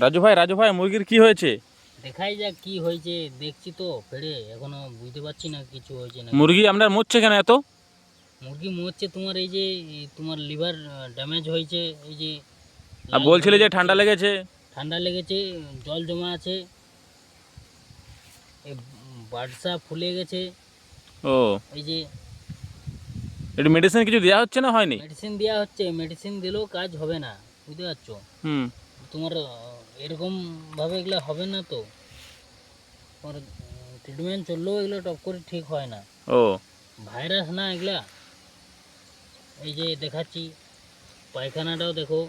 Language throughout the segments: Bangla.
রাজু ভাই মুরগির কি হয়েছে? দেখাই যাক কি হয়েছে, দেখছি তো ফেড়ে এখনো বুঝতে পারছি না কিছু হয়েছে না। মুরগি আপনার মরছে কেন এত? মুরগি মরছে তোমার এই যে তোমার লিভার ড্যামেজ হয়েছে, এই যে আর লাল বলছিলে হয়ে যে যাচ্ছে, ঠান্ডা লেগেছে। ঠান্ডা লেগেছে, জল জমা আছে, এই বাদশা ফুলে গেছে, ও, এই যে একটু মেডিসিন কিছু দেওয়া হচ্ছে না হয়নি? মেডিসিন দেওয়া হচ্ছে, মেডিসিন দিলেও কাজ হবে না, বুঝতে পারছো? হুম। তোমার এরকম ভাবে এগুলো হবে না তো, তোমার ট্রিটমেন্ট চললেও এগুলো টপ করে ঠিক হয় না। ও, ভাইরাস না এগুলা। এই যে দেখাচ্ছি পায়খানাটাও দেখো,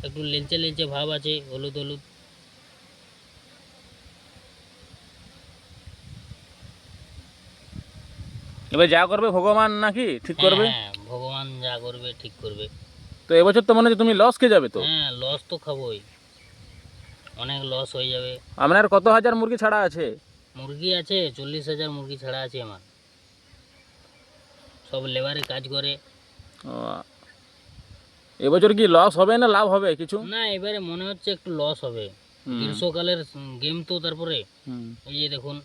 একটু লেলচে লেলচে ভাব আছে, হলুদ হলুদ। এবার যা করবে ভগবান নাকি ঠিক করবে। হ্যাঁ, ভগবান যা করবে ঠিক করবে। তো এবছর তো মনে হচ্ছে তুমি লস খেয়ে যাবে তো। হ্যাঁ, লস তো খাবোই, অনেক লস হয়ে যাবে। আপনার কত হাজার মুরগি ছাড়া আছে? মুরগি আছে 40,000 মুরগি ছাড়া আছে আমার, সব লেবারে কাজ করে। ও, এবছর কি লস হবে না লাভ হবে কিছু? না, এবারে মনে হচ্ছে একটু লস হবে, গ্রীষ্মকালের গেম তো। তারপরে এই যে দেখুন,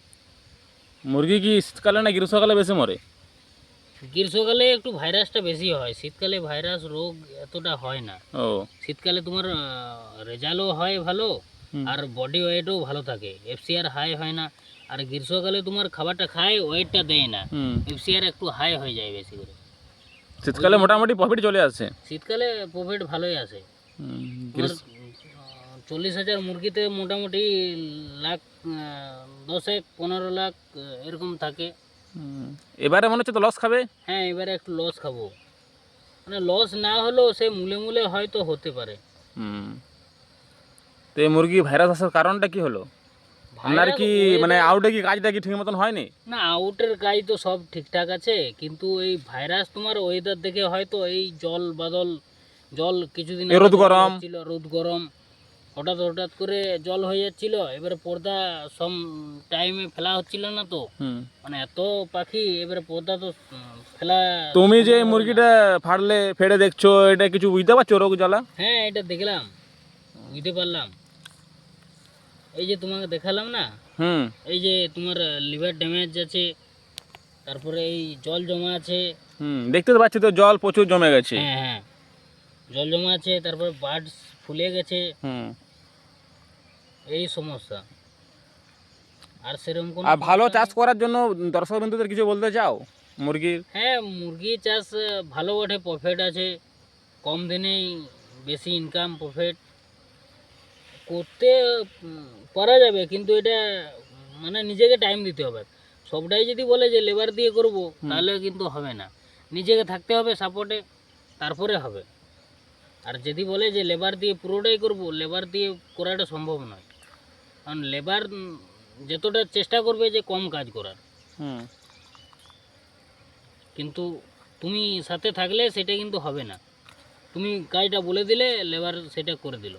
মুরগি কি শীতকালে না গ্রীষ্মকালে বেশি মরে? গ্রীষ্মকালে একটু ভাইরাসটা বেশি হয়, শীতকালে ভাইরাস রোগ এতটা হয় না। ও, শীতকালে তোমার রেজাল্টও হয় ভালো, আর বডি ওয়েটও ভালো থাকে, এফসিআর হাই হয় না। আর গ্রীষ্মকালে তোমার খাবারটা খায়, ওয়েটটা দেয় না, এফসিআর একটু হাই হয়ে যায় বেশি করে। শীতকালে মোটামুটি প্রফিট চলে আসে। শীতকালে প্রফিট ভালোই আসে। তোমার 40,000 মুরগিতে মোটামুটি লাখ 10-15 লাখ এরকম থাকে। এবারে মনে হচ্ছে তো লস খাবে। হ্যাঁ, এবারে একটু লস খাবো, মানে লস না হলেও সে মূলে মূলে হয়তো হতে পারে। তো এই মুরগি ভাইরাস আসার কারণটা কি হলো? আপনার কি মানে আউটে কি কাজটা কি ঠিক মতন হয়নি? না, আউটের কাজ তো সব ঠিকঠাক আছে, কিন্তু এই ভাইরাস তোমার ওয়েদার দেখে হয়তো এই জল বাদল, জল কিছুদিন আগে রোদ গরম ছিল, রোদ গরম, হঠাৎ হঠাৎ করে জল হয়ে যাচ্ছিল, এবারে পর্দা সম টাইমে ফেলা হচ্ছিল না তো, মানে এত পাখি, এবারে পর্দা তো ফেলা। তুমি যে মুরগিটা ফেড়ে দেখছো, এটা কিছু বুঝতে পারছো রোগ জ্বালা? হ্যাঁ, এটা দেখলাম, বুঝতে পারলাম। এই যে তোমাকে দেখালাম না, এই যে তোমার লিভার ড্যামেজ আছে, তারপরে এই জল জমা আছে। দেখতে তো পাচ্ছি তো জল প্রচুর জমে গেছে। হ্যাঁ হ্যাঁ, জল জমা আছে, তারপরে বার্ডস ফুলে গেছে, এই সমস্যা। আর সেরকম কোনো ভালো চাষ করার জন্য দর্শক বন্ধুদের কিছু বলতে চাও মুরগির? হ্যাঁ, মুরগি চাষ ভালো বটে, প্রফিট আছে, কম দিনেই বেশি ইনকাম, প্রফিট করতে পারা যাবে, কিন্তু এটা মানে নিজেকে টাইম দিতে হবে। সবটাই যদি বলে যে লেবার দিয়ে করব, তাহলে কিন্তু হবে না, নিজেকে থাকতে হবে সাপোর্টে, তারপরে হবে। আর যদি বলে যে লেবার দিয়ে পুরোটাই করব, লেবার দিয়ে করাটা সম্ভব নয়, কারণ লেবার যতটা চেষ্টা করবে যে কম কাজ করার, কিন্তু তুমি সাথে থাকলে সেটা কিন্তু হবে না। তুমি কাজটা বলে দিলে লেবার সেটা করে দিল।